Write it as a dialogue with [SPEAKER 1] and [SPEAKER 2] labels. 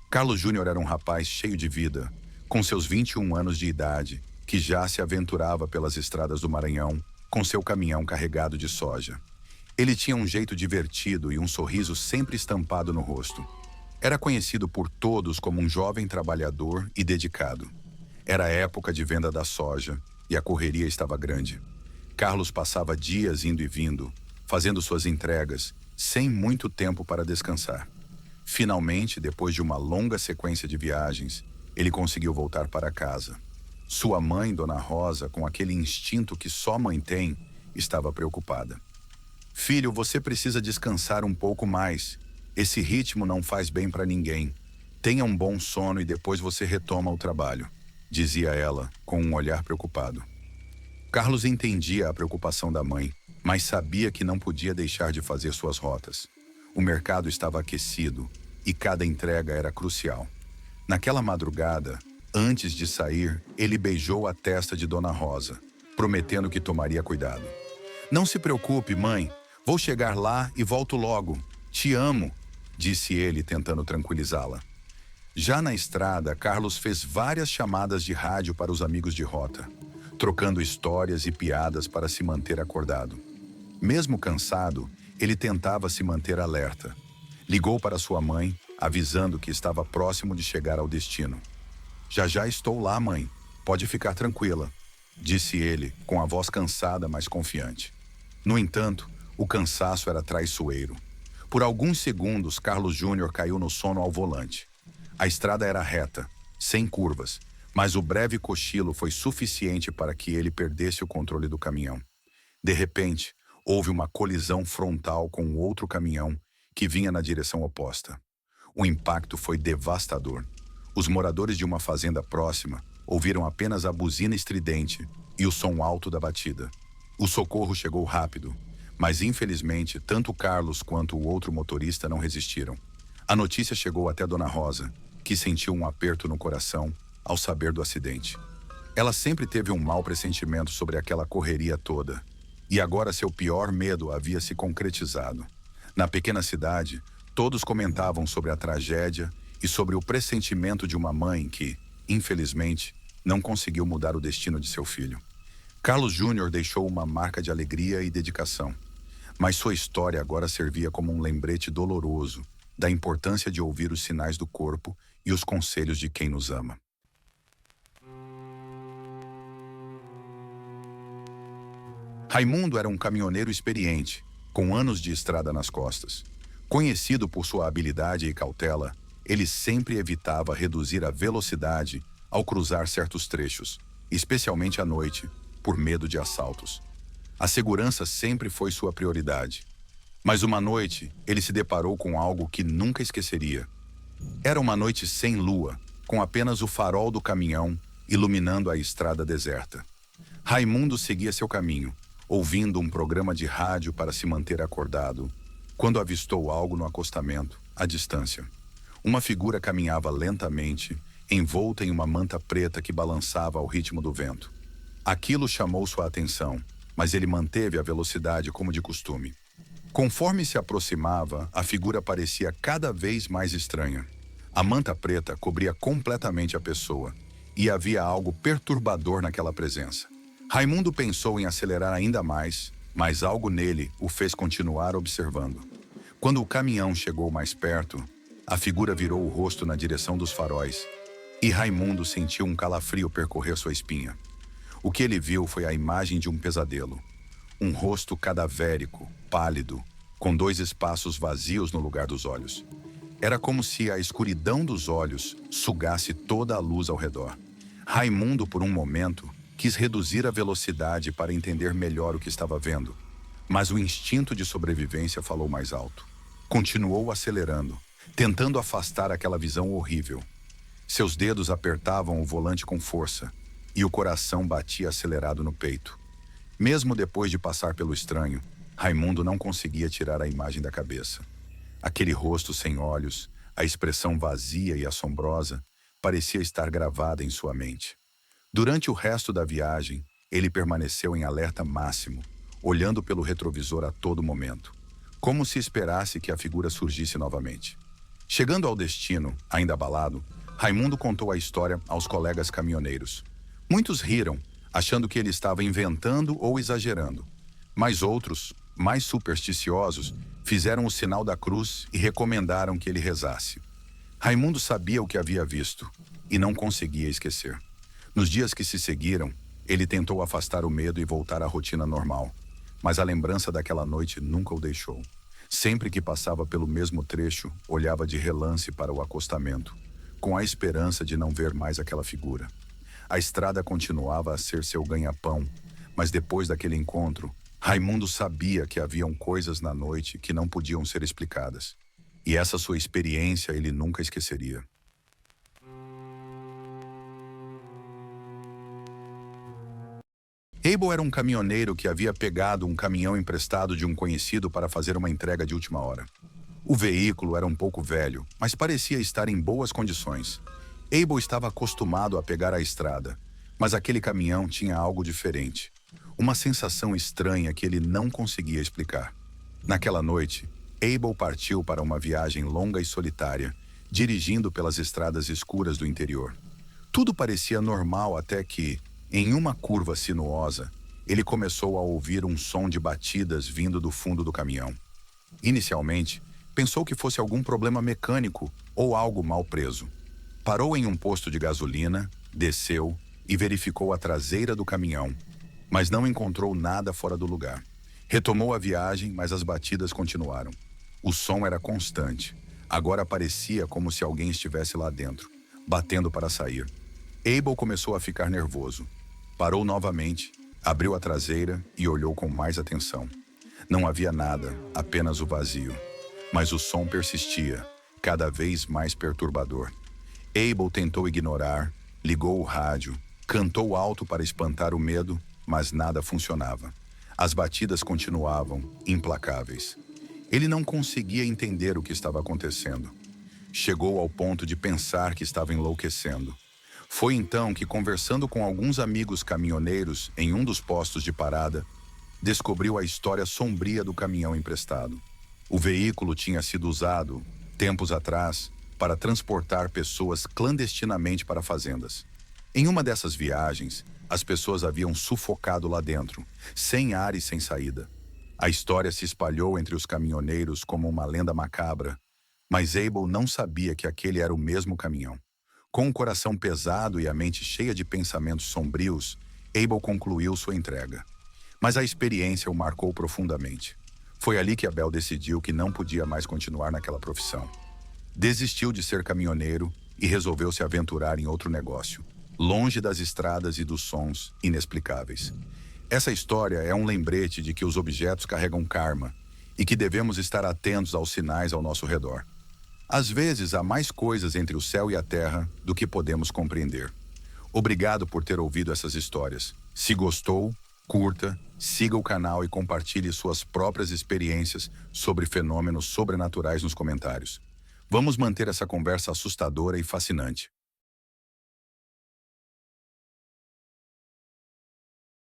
[SPEAKER 1] Carlos Júnior era um rapaz cheio de vida, com seus 21 anos de idade, que já se aventurava pelas estradas do Maranhão com seu caminhão carregado de soja. Ele tinha um jeito divertido e um sorriso sempre estampado no rosto. Era conhecido por todos como um jovem trabalhador e dedicado. Era a época de venda da soja e a correria estava grande. Carlos passava dias indo e vindo, fazendo suas entregas, sem muito tempo para descansar. Finalmente, depois de uma longa sequência de viagens, ele conseguiu voltar para casa. Sua mãe, Dona Rosa, com aquele instinto que só mãe tem, estava preocupada. Filho, você precisa descansar um pouco mais. Esse ritmo não faz bem para ninguém. Tenha um bom sono e depois você retoma o trabalho, dizia ela, com um olhar preocupado. Carlos entendia a preocupação da mãe, mas sabia que não podia deixar de fazer suas rotas. O mercado estava aquecido e cada entrega era crucial. Naquela madrugada, antes de sair, ele beijou a testa de Dona Rosa, prometendo que tomaria cuidado. Não se preocupe, mãe. Vou chegar lá e volto logo. Te amo, disse ele, tentando tranquilizá-la. Já na estrada, Carlos fez várias chamadas de rádio para os amigos de rota, trocando histórias e piadas para se manter acordado. Mesmo cansado, ele tentava se manter alerta. Ligou para sua mãe, avisando que estava próximo de chegar ao destino. Já estou lá, mãe. Pode ficar tranquila, disse ele, com a voz cansada, mas confiante. No entanto, o cansaço era traiçoeiro. Por alguns segundos, Carlos Júnior caiu no sono ao volante. A estrada era reta, sem curvas, mas o breve cochilo foi suficiente para que ele perdesse o controle do caminhão. De repente, houve uma colisão frontal com outro caminhão que vinha na direção oposta. O impacto foi devastador. Os moradores de uma fazenda próxima ouviram apenas a buzina estridente e o som alto da batida. O socorro chegou rápido, mas infelizmente tanto Carlos quanto o outro motorista não resistiram. A notícia chegou até Dona Rosa, que sentiu um aperto no coração ao saber do acidente. Ela sempre teve um mau pressentimento sobre aquela correria toda, e agora seu pior medo havia se concretizado. Na pequena cidade, todos comentavam sobre a tragédia e sobre o pressentimento de uma mãe que, infelizmente, não conseguiu mudar o destino de seu filho. Carlos Júnior deixou uma marca de alegria e dedicação, mas sua história agora servia como um lembrete doloroso da importância de ouvir os sinais do corpo e os conselhos de quem nos ama. Raimundo era um caminhoneiro experiente, com anos de estrada nas costas. Conhecido por sua habilidade e cautela, ele sempre evitava reduzir a velocidade ao cruzar certos trechos, especialmente à noite, por medo de assaltos. A segurança sempre foi sua prioridade. Mas uma noite, ele se deparou com algo que nunca esqueceria. Era uma noite sem lua, com apenas o farol do caminhão iluminando a estrada deserta. Raimundo seguia seu caminho, ouvindo um programa de rádio para se manter acordado, quando avistou algo no acostamento, à distância. Uma figura caminhava lentamente, envolta em uma manta preta que balançava ao ritmo do vento. Aquilo chamou sua atenção, mas ele manteve a velocidade como de costume. Conforme se aproximava, a figura parecia cada vez mais estranha. A manta preta cobria completamente a pessoa, e havia algo perturbador naquela presença. Raimundo pensou em acelerar ainda mais, mas algo nele o fez continuar observando. Quando o caminhão chegou mais perto, a figura virou o rosto na direção dos faróis, e Raimundo sentiu um calafrio percorrer sua espinha. O que ele viu foi a imagem de um pesadelo. Um rosto cadavérico, pálido, com 2 espaços vazios no lugar dos olhos. Era como se a escuridão dos olhos sugasse toda a luz ao redor. Raimundo, por um momento, quis reduzir a velocidade para entender melhor o que estava vendo, mas o instinto de sobrevivência falou mais alto. Continuou acelerando, tentando afastar aquela visão horrível. Seus dedos apertavam o volante com força, e o coração batia acelerado no peito. Mesmo depois de passar pelo estranho, Raimundo não conseguia tirar a imagem da cabeça. Aquele rosto sem olhos, a expressão vazia e assombrosa, parecia estar gravada em sua mente. Durante o resto da viagem, ele permaneceu em alerta máximo, olhando pelo retrovisor a todo momento, como se esperasse que a figura surgisse novamente. Chegando ao destino, ainda abalado, Raimundo contou a história aos colegas caminhoneiros. Muitos riram, achando que ele estava inventando ou exagerando. Mas outros, mais supersticiosos, fizeram o sinal da cruz e recomendaram que ele rezasse. Raimundo sabia o que havia visto e não conseguia esquecer. Nos dias que se seguiram, ele tentou afastar o medo e voltar à rotina normal, mas a lembrança daquela noite nunca o deixou. Sempre que passava pelo mesmo trecho, olhava de relance para o acostamento, com a esperança de não ver mais aquela figura. A estrada continuava a ser seu ganha-pão, mas depois daquele encontro, Raimundo sabia que haviam coisas na noite que não podiam ser explicadas. E essa sua experiência ele nunca esqueceria. Abel era um caminhoneiro que havia pegado um caminhão emprestado de um conhecido para fazer uma entrega de última hora. O veículo era um pouco velho, mas parecia estar em boas condições. Abel estava acostumado a pegar a estrada, mas aquele caminhão tinha algo diferente. Uma sensação estranha que ele não conseguia explicar. Naquela noite, Abel partiu para uma viagem longa e solitária, dirigindo pelas estradas escuras do interior. Tudo parecia normal até que, em uma curva sinuosa, ele começou a ouvir um som de batidas vindo do fundo do caminhão. Inicialmente, pensou que fosse algum problema mecânico ou algo mal preso. Parou em um posto de gasolina, desceu e verificou a traseira do caminhão, mas não encontrou nada fora do lugar. Retomou a viagem, mas as batidas continuaram. O som era constante. Agora parecia como se alguém estivesse lá dentro, batendo para sair. Abel começou a ficar nervoso. Parou novamente, abriu a traseira e olhou com mais atenção. Não havia nada, apenas o vazio. Mas o som persistia, cada vez mais perturbador. Abel tentou ignorar, ligou o rádio, cantou alto para espantar o medo, mas nada funcionava. As batidas continuavam, implacáveis. Ele não conseguia entender o que estava acontecendo. Chegou ao ponto de pensar que estava enlouquecendo. Foi então que, conversando com alguns amigos caminhoneiros em um dos postos de parada, descobriu a história sombria do caminhão emprestado. O veículo tinha sido usado, tempos atrás, para transportar pessoas clandestinamente para fazendas. Em uma dessas viagens, as pessoas haviam sufocado lá dentro, sem ar e sem saída. A história se espalhou entre os caminhoneiros como uma lenda macabra, mas Abel não sabia que aquele era o mesmo caminhão. Com o coração pesado e a mente cheia de pensamentos sombrios, Abel concluiu sua entrega. Mas a experiência o marcou profundamente. Foi ali que Abel decidiu que não podia mais continuar naquela profissão. Desistiu de ser caminhoneiro e resolveu se aventurar em outro negócio, longe das estradas e dos sons inexplicáveis. Essa história é um lembrete de que os objetos carregam karma e que devemos estar atentos aos sinais ao nosso redor. Às vezes, há mais coisas entre o céu e a terra do que podemos compreender. Obrigado por ter ouvido essas histórias. Se gostou, curta, siga o canal e compartilhe suas próprias experiências sobre fenômenos sobrenaturais nos comentários. Vamos manter essa conversa assustadora e fascinante.